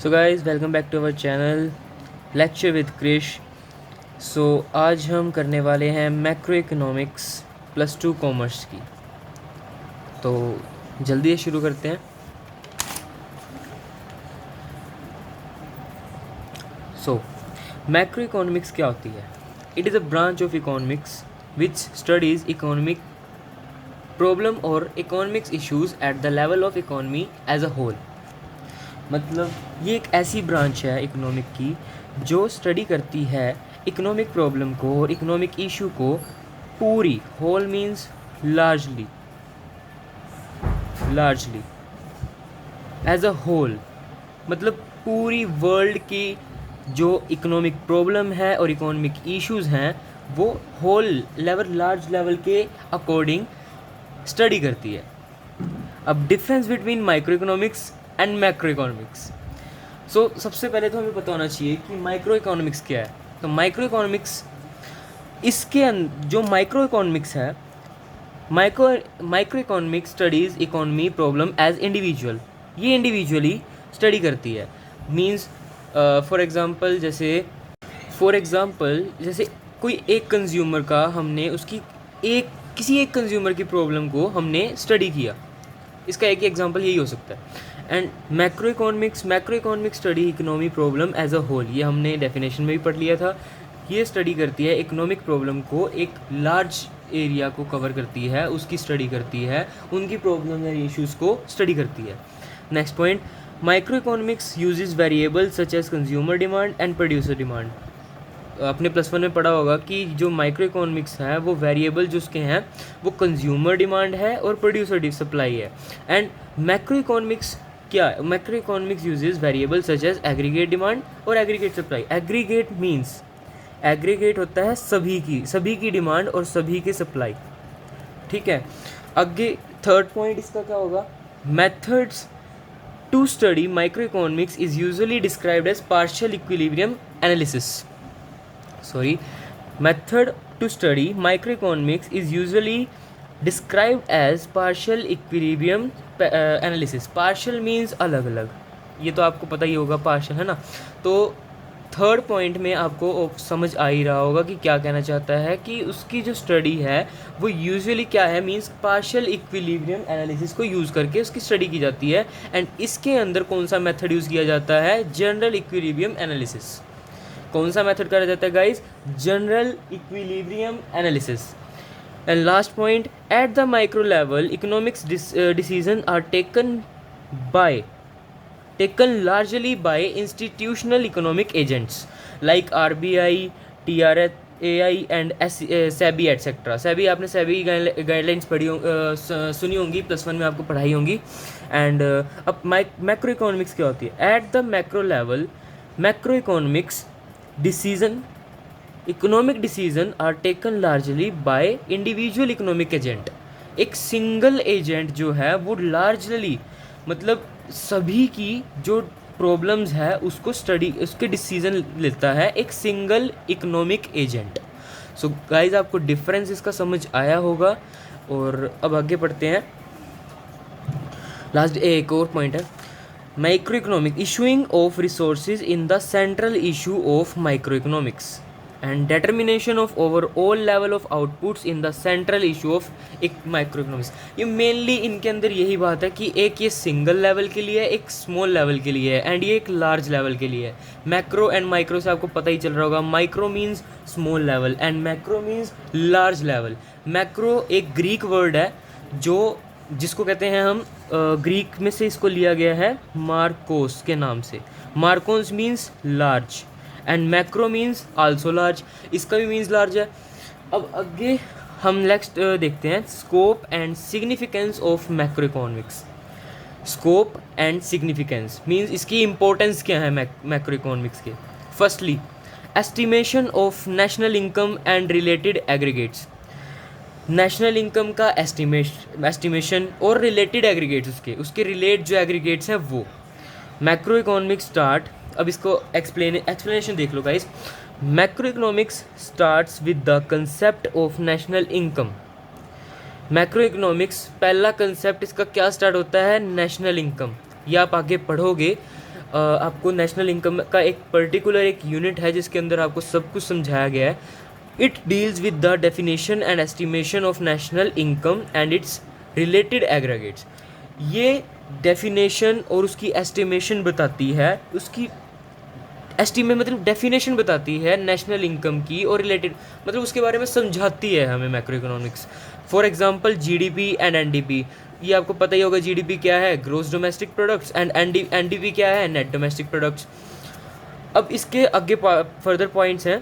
So guys welcome back to our channel lecture with Krish. So आज हम करने वाले हैं मैक्रो इकोनॉमिक्स +2 कॉमर्स की। तो जल्दी से शुरू करते हैं। सो मैक्रो इकोनॉमिक्स क्या होती है? It is a branch of economics which studies economic problem और economics issues at the level of economy as a whole. मतलब ये एक ऐसी ब्रांच है इकोनॉमिक की जो स्टडी करती है इकोनॉमिक प्रॉब्लम को और इकोनॉमिक इशू को पूरी, whole means largely as a whole, मतलब पूरी वर्ल्ड की जो इकोनॉमिक प्रॉब्लम है और इकोनॉमिक इश्यूज हैं वो होल लेवल, लार्ज लेवल के अकॉर्डिंग स्टडी करती है। अब difference between micro economics and macro economics. So सबसे पहले तो हमें पता होना चाहिए कि माइक्रो इकोनॉमिक्स क्या है। तो माइक्रो इकोनॉमिक्स इसके जो माइक्रो इकोनॉमिक्स है, microeconomics studies economy problem as individual. ये इंडिविजुअली स्टडी करती है। मीन्स फॉर एग्ज़ाम्पल जैसे कोई एक कंज्यूमर का हमने उसकी किसी एक कंज्यूमर की प्रॉब्लम को हमने स्टडी किया, इसका एक एग्जांपल यही हो सकता है। And macro economics study economy problem as a whole, ये हमने डेफिनेशन में भी पढ़ लिया था। ये स्टडी करती है इकोनॉमिक प्रॉब्लम को, एक लार्ज एरिया को कवर करती है, उसकी स्टडी करती है, उनकी प्रॉब्लम या इश्यूज़ को स्टडी करती है। Next point, microeconomics uses variables such as consumer demand and producer demand. आपने +1 में पढ़ा होगा कि जो माइक्रो इकोनॉमिक्स है वो वेरिएबल जो उसके हैं वो कंज्यूमर डिमांड है और प्रोड्यूसर सप्लाई है। एंड मैक्रो इकोनॉमिक्स क्या है? Macro economics uses variable such as aggregate demand और aggregate supply. Aggregate means, aggregate होता है सभी की डिमांड और सभी के सप्लाई। ठीक है, आगे थर्ड पॉइंट इसका क्या होगा? Methods to study microeconomics is usually described as partial equilibrium analysis. Method to study microeconomics is usually described as partial equilibrium analysis. Partial means अलग अलग, ये तो आपको पता ही होगा partial है ना। तो थर्ड पॉइंट में आपको समझ आ ही रहा होगा कि क्या कहना चाहता है, कि उसकी जो स्टडी है वो यूजुअली क्या है, मीन्स पार्शियल इक्विलिब्रियम एनालिसिस को यूज़ करके उसकी स्टडी की जाती है। एंड इसके अंदर कौन सा मेथड यूज़ किया जाता है? General equilibrium analysis. कौन सा मेथड करा जाता है guys? General equilibrium analysis. And last point, at the micro level economics decision are taken largely by institutional economic agents like RBI, TRAI and SEBI etcetera. SEBI, आपने SEBI guidelines सुनी होंगी, +1 में आपको पढ़ाई होंगी। एंड अब मैक्रो इकोनॉमिक्स क्या होती है? At the macro level macroeconomics economic decision are taken largely by individual economic agent. एक सिंगल एजेंट जो है वो लार्जली, मतलब सभी की जो प्रॉब्लम्स है उसको स्टडी, उसके डिसीजन लेता है एक single economic agent. So guys आपको डिफरेंस इसका समझ आया होगा। और अब आगे पढ़ते हैं। लास्ट एक और पॉइंट है, Microeconomic issuing of resources in the central issue of microeconomics and determination of overall level of outputs in the central issue of microeconomics। ये मेनली इनके अंदर यही बात है कि एक ये सिंगल लेवल के लिए है, एक स्मॉल लेवल के लिए है, एंड ये एक लार्ज लेवल के लिए है। मैक्रो एंड माइक्रो से आपको पता ही चल रहा होगा, micro means small level and macro means large level. Macro एक ग्रीक वर्ड है जिसको कहते हैं हम, ग्रीक में से इसको लिया गया है मार्कोस के नाम से। Marcos means large and macro means also large, इसका भी मीन्स लार्ज है। अब आगे हम नेक्स्ट देखते हैं, scope and significance of macro economics. Scope and significance means इसकी इंपॉर्टेंस क्या है मैक्रो इकोनॉमिक्स के। Firstly, estimation of national income and related aggregates. National income का एस्टिमेशन और रिलेटेड एग्रीगेट्स, उसके रिलेट जो एग्रीगेट्स हैं वो। मैक्रो इकोनॉमिक्स स्टार्ट, अब इसको एक्सप्लेनेशन देख लो guys. Macro economics starts with the concept of national income. Macro economics पहला कंसेप्ट इसका क्या स्टार्ट होता है? National income. ये आप आगे पढ़ोगे, आपको नेशनल इनकम का एक पर्टिकुलर एक यूनिट है जिसके अंदर आपको सब कुछ समझाया गया है. It deals with the definition and estimation of national income and it's related aggregates. ये डेफिनेशन और उसकी एस्टिमेशन बताती है, उसकी एस्टिमेट मतलब डेफिनेशन बताती है नेशनल इनकम की और रिलेटेड मतलब उसके बारे में समझाती है हमें macroeconomics. For example GDP and NDP. ये आपको पता ही होगा जीडीपी क्या है, gross domestic products, and NDP क्या है, नेट डोमेस्टिक प्रोडक्ट्स. अब इसके आगे फर्दर पॉइंट्स हैं,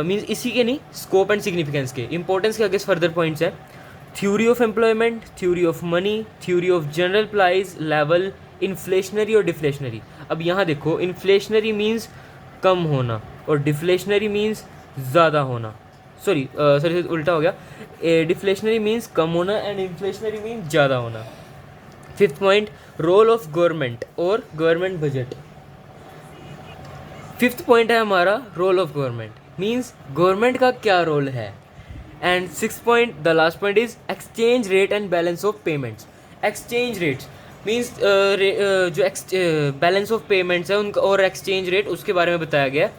मीन्स इसी के नहीं, स्कोप एंड सिग्निफिकेंस के इंपॉर्टेंस के आगे फर्दर पॉइंट्स हैं. Theory of employment, theory of money, theory of general price level, inflationary और डिफ्लेशनरी. अब यहाँ देखो, इन्फ्लेशनरी मीन्स कम होना और डिफ्लेशनरी मीन्स ज़्यादा होना. सॉरी उल्टा हो गया. डिफ्लेशनरी मीन्स कम होना एंड इन्फ्लेशनरी मीन्स ज़्यादा होना. Fifth point, role of government और गवर्नमेंट बजट. फिफ्थ पॉइंट है हमारा role of government, means government का क्या रोल है. And six point, the last point is exchange rate and balance of payments. Exchange rates means जो balance of payments है उनका और एक्सचेंज रेट, उसके बारे में बताया गया.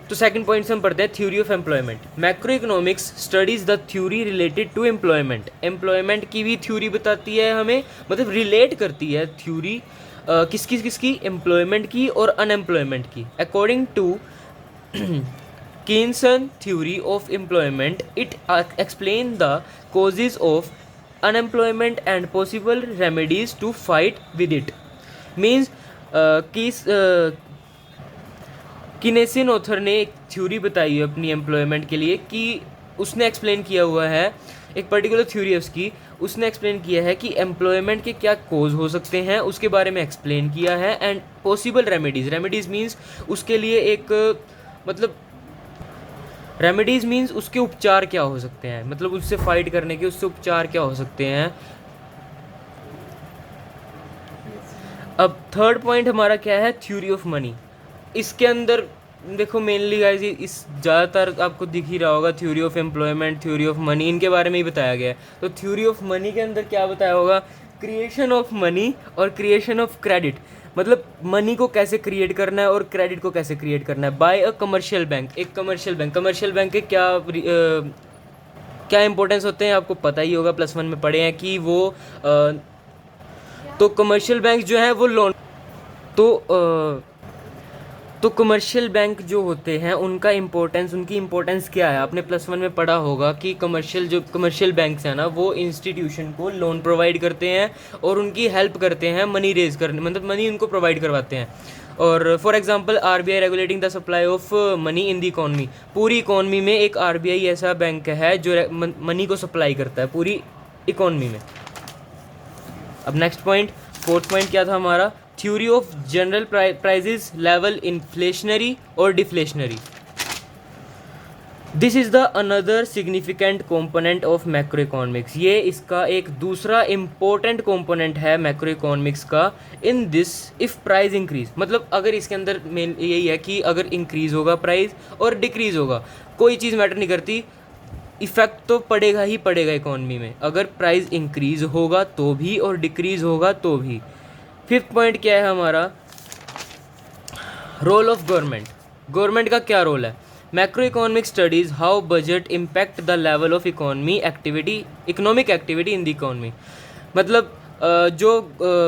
तो सेकंड पॉइंट से हम पढ़ते हैं theory of employment. Macroeconomics studies the theory related to employment. Employment की भी थ्योरी बताती है हमें, मतलब रिलेट करती है थ्योरी किसकी एम्प्लॉयमेंट की और अनएम्प्लॉयमेंट की. According to Keyneson theory of employment, it explain the causes of unemployment and possible remedies to fight with it. Means Keynesian author ने एक थ्योरी बताई है अपनी एम्प्लॉयमेंट के लिए कि उसने एक्सप्लेन किया हुआ है एक पर्टिकुलर थ्योरी है उसकी. उसने एक्सप्लेन किया है कि एम्प्लॉयमेंट के क्या कोज हो सकते हैं, उसके बारे में एक्सप्लेन किया है. एंड पॉसिबल रेमेडीज़ मीन्स उसके लिए एक मतलब रेमेडीज़ मीन्स उसके उपचार क्या हो सकते हैं, मतलब उससे फाइट करने के उससे उपचार क्या हो सकते हैं. अब थर्ड पॉइंट हमारा क्या है, थ्योरी ऑफ मनी. इसके अंदर देखो मेनली गाइस इस ज़्यादातर आपको दिख ही रहा होगा, theory of employment, theory of money, इनके बारे में ही बताया गया है. तो थ्योरी ऑफ मनी के अंदर क्या बताया होगा, क्रिएशन ऑफ मनी और क्रिएशन ऑफ क्रेडिट. मतलब मनी को कैसे क्रिएट करना है और क्रेडिट को कैसे क्रिएट करना है बाय अ कमर्शियल बैंक. एक कमर्शियल बैंक के क्या इंपॉर्टेंस होते हैं आपको पता ही होगा, +1 में पढ़े हैं कि वो तो कमर्शियल बैंक जो है वो लोन तो कमर्शियल बैंक जो होते हैं उनकी इम्पोर्टेंस क्या है, आपने +1 में पढ़ा होगा कि कमर्शियल बैंक्स हैं ना, वो इंस्टीट्यूशन को लोन प्रोवाइड करते हैं और उनकी हेल्प करते हैं मनी रेज करने, मतलब मनी उनको प्रोवाइड करवाते हैं. और for example RBI regulating the supply of money in the economy. पूरी इकॉनमी में एक आरबीआई ऐसा बैंक है जो मनी को सप्लाई करता है पूरी इकॉनमी में. अब नेक्स्ट पॉइंट, फोर्थ पॉइंट क्या था हमारा, theory of general prices level, inflationary और deflationary. This is the another significant component of macro economics. ये इसका एक दूसरा इम्पोर्टेंट कंपोनेंट है मैक्रो इकोनॉमिक्स का. In this if price increase, मतलब अगर इसके अंदर मेन यही है कि अगर इंक्रीज होगा प्राइस और डिक्रीज होगा, कोई चीज़ मैटर नहीं करती, इफ़ेक्ट तो पड़ेगा ही पड़ेगा इकोनॉमी में. अगर प्राइस इंक्रीज होगा तो भी और डिक्रीज होगा तो भी. फिफ्थ पॉइंट क्या है हमारा, रोल ऑफ गवर्नमेंट का क्या रोल है. Macro economic studies how budget impact the level of economic activity in the economy. मतलब जो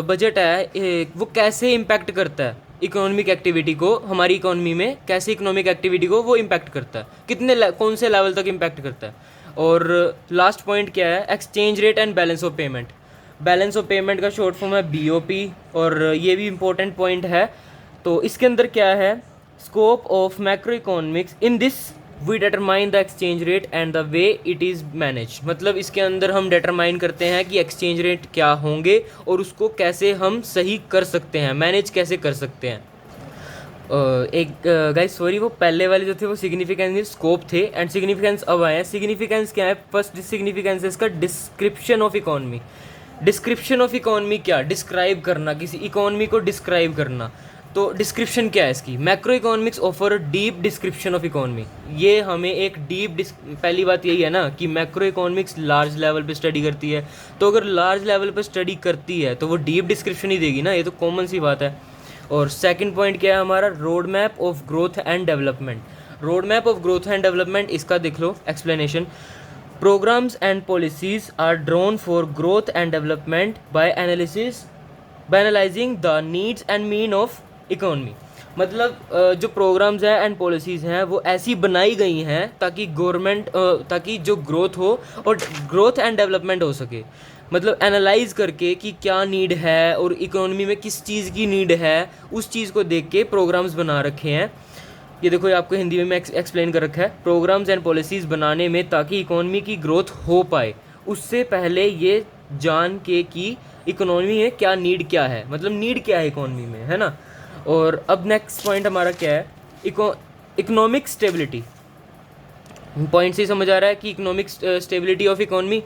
बजट है वो कैसे इम्पैक्ट करता है इकोनॉमिक एक्टिविटी को, हमारी इकोनॉमी में कैसे इकोनॉमिक एक्टिविटी को वो इम्पैक्ट करता है, कौन से लेवल तक इम्पैक्ट करता है. और लास्ट पॉइंट क्या है, exchange rate and balance of payment. Balance of payment का शॉर्ट फॉर्म है बीओपी और ये भी इम्पोर्टेंट पॉइंट है. तो इसके अंदर क्या है, scope of macro economics, in this we determine the exchange rate and the way it is manage. मतलब इसके अंदर हम डिटरमाइन करते हैं कि एक्सचेंज रेट क्या होंगे और उसको कैसे हम सही कर सकते हैं, मैनेज कैसे कर सकते हैं. गाइस सॉरी, वो पहले वाले जो थे वो सिग्निफिकेंस स्कोप थे एंड सिग्निफिकेंस अब आए हैं. सिग्निफिकेंस क्या है, फर्स्ट सिग्निफिकेंस है इसका description of economy. Description of economy क्या, डिस्क्राइब करना, किसी इकोनॉमी को डिस्क्राइब करना. तो डिस्क्रिप्शन क्या है इसकी, macro economics offer deep description of economy. ये हमें एक पहली बात यही है ना कि मैक्रो इकोनॉमिक्स लार्ज लेवल पे स्टडी करती है, तो अगर लार्ज लेवल पे स्टडी करती है तो वो डीप डिस्क्रिप्शन ही देगी ना, ये तो कॉमन सी बात है. और सेकंड पॉइंट क्या है हमारा, road map of growth and development. Road map of growth and development, इसका देख लो explanation. Programs and policies are drawn for growth and development by analysing the needs and mean of economy. मतलब जो programmes हैं and policies हैं वो ऐसी बनाई गई हैं ताकि जो ग्रोथ हो और ग्रोथ एंड डेवलपमेंट हो सके। मतलब एनालाइज करके कि क्या नीड है और इकोनॉमी में किस चीज़ की नीड है, उस चीज़ को देख के प्रोग्राम्स बना रखे हैं। ये देखो, ये आपको हिंदी में एक्सप्लेन कर रखा है, प्रोग्राम्स एंड पॉलिसीज़ बनाने में ताकि इकोनॉमी की ग्रोथ हो पाए, उससे पहले ये जान के कि इकोनॉमी में क्या है, मतलब नीड क्या है इकोनॉमी में, है ना। और अब नेक्स्ट पॉइंट हमारा क्या है, इकोनॉमिक स्टेबिलिटी। पॉइंट से समझ आ रहा है कि इकोनॉमिक स्टेबिलिटी ऑफ इकोनॉमी।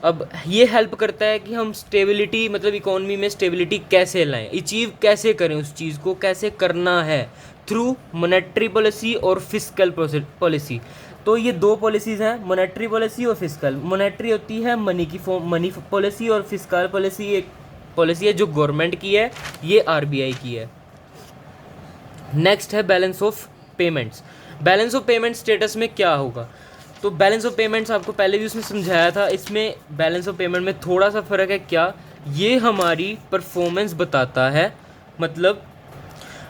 अब ये हेल्प करता है कि हम स्टेबिलिटी, मतलब इकोनॉमी में स्टेबिलिटी कैसे लाएं, अचीव कैसे करें, उस चीज़ को कैसे करना है, थ्रू मॉनेटरी पॉलिसी और फिस्कल पॉलिसी। तो ये दो पॉलिसीज़ हैं, मॉनेटरी पॉलिसी और फिस्कल। मॉनेटरी होती है मनी पॉलिसी, और फिस्कल पॉलिसी एक पॉलिसी है जो गवर्नमेंट की है, ये आरबीआई की है। नेक्स्ट है balance of payments. Balance of payment status में क्या होगा, तो बैलेंस ऑफ पेमेंट्स आपको पहले भी उसमें समझाया था। इसमें बैलेंस ऑफ पेमेंट में थोड़ा सा फ़र्क है। क्या, ये हमारी परफॉर्मेंस बताता है, मतलब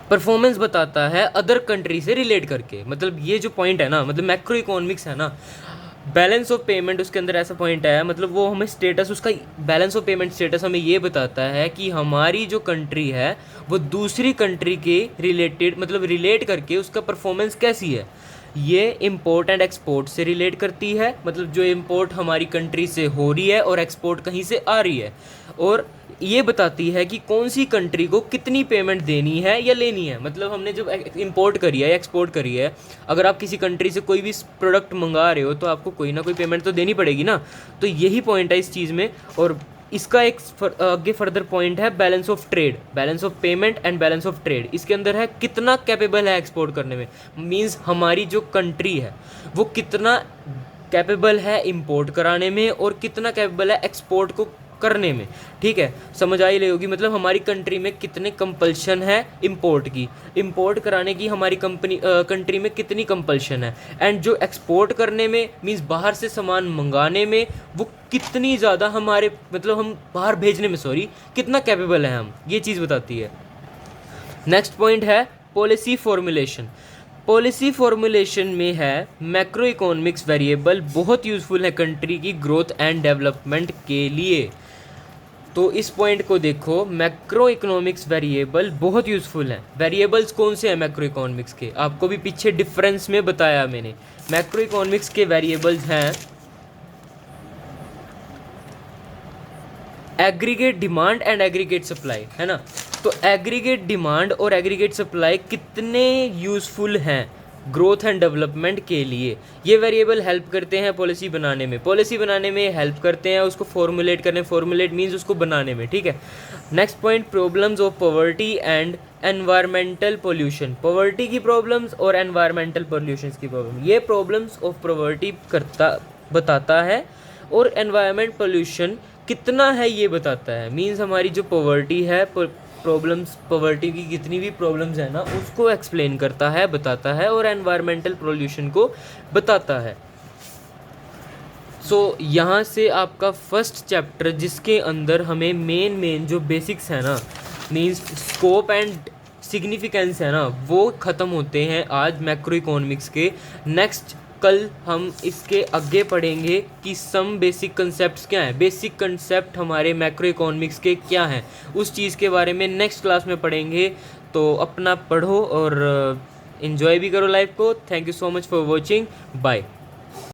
परफॉर्मेंस बताता है अदर कंट्री से रिलेट करके। मतलब ये जो पॉइंट है ना, मतलब मैक्रो इकोनॉमिक्स है ना, बैलेंस ऑफ पेमेंट उसके अंदर ऐसा पॉइंट है, मतलब वो हमें स्टेटस, उसका बैलेंस ऑफ पेमेंट स्टेटस हमें ये बताता है कि हमारी जो कंट्री है वो दूसरी कंट्री के रिलेटेड, मतलब रिलेट करके उसका परफॉर्मेंस कैसी है। ये इम्पोर्ट एंड एक्सपोर्ट से रिलेट करती है, मतलब जो इम्पोर्ट हमारी कंट्री से हो रही है और एक्सपोर्ट कहीं से आ रही है, और ये बताती है कि कौन सी कंट्री को कितनी पेमेंट देनी है या लेनी है। मतलब हमने जब इंपोर्ट करी है या एक्सपोर्ट करी है, अगर आप किसी कंट्री से कोई भी प्रोडक्ट मंगा रहे हो तो आपको कोई ना कोई पेमेंट तो देनी पड़ेगी ना। तो यही पॉइंट है इस चीज़ में। और इसका एक आगे फर्दर पॉइंट है balance of trade, balance of payment and balance of trade. इसके अंदर है कितना कैपेबल है एक्सपोर्ट करने में, मींस हमारी जो कंट्री है वो कितना कैपेबल है इंपोर्ट कराने में और कितना कैपेबल है एक्सपोर्ट को करने में। ठीक है, समझ आई ले होगी। मतलब हमारी कंट्री में कितने कंपल्शन है इंपोर्ट की, इंपोर्ट कराने की हमारी कंट्री में कितनी कंपल्शन है, एंड जो एक्सपोर्ट करने में मींस बाहर से सामान मंगाने में वो कितनी ज़्यादा हमारे, मतलब हम बाहर भेजने में कितना कैपेबल है हम, ये चीज़ बताती है। नेक्स्ट पॉइंट है पॉलिसी फॉर्मुलेशन। पॉलिसी फॉर्मुलेशन में है मैक्रो इकोनॉमिक्स वेरिएबल बहुत यूज़फुल है कंट्री की ग्रोथ एंड डेवलपमेंट के लिए। तो इस पॉइंट को देखो, मैक्रो इकोनॉमिक्स वेरिएबल बहुत यूज़फुल हैं। वेरिएबल्स कौन से हैं मैक्रो इकोनॉमिक्स के, आपको भी पीछे डिफरेंस में बताया मैंने। मैक्रो इकोनॉमिक्स के वेरिएबल्स हैं aggregate demand and aggregate supply, है ना। तो एग्रीगेट डिमांड और एग्रीगेट सप्लाई कितने यूज़फुल हैं ग्रोथ एंड डेवलपमेंट के लिए, ये वेरिएबल हेल्प करते हैं पॉलिसी बनाने में। पॉलिसी बनाने में हेल्प करते हैं उसको फॉर्मुलेट करने, फॉर्मुलेट मींस उसको बनाने में। ठीक है, next point problems of poverty and environmental pollution. Poverty की प्रॉब्लम्स और एनवायरमेंटल पोल्यूशन की प्रॉब्लम, ये प्रॉब्लम्स ऑफ पॉवर्टी बताता है और एनवायरमेंट पोल्यूशन कितना है ये बताता है। मींस हमारी जो पॉवर्टी है, प्रॉब्लम्स, पॉवर्टी की कितनी भी प्रॉब्लम्स है ना, उसको एक्सप्लेन करता है, बताता है, और एनवायरमेंटल पोल्यूशन को बताता है। सो यहाँ से आपका फर्स्ट चैप्टर, जिसके अंदर हमें मेन जो बेसिक्स है ना, मींस स्कोप एंड सिग्निफिकेंस है ना, वो ख़त्म होते हैं आज मैक्रो इकोनॉमिक्स के। नेक्स्ट कल हम इसके आगे पढ़ेंगे कि सम बेसिक कंसेप्ट्स क्या हैं, बेसिक कंसेप्ट हमारे मैक्रो इकोनॉमिक्स के क्या हैं, उस चीज़ के बारे में नेक्स्ट क्लास में पढ़ेंगे। तो अपना पढ़ो और एंजॉय भी करो लाइफ को। Thank you so much for watching, bye.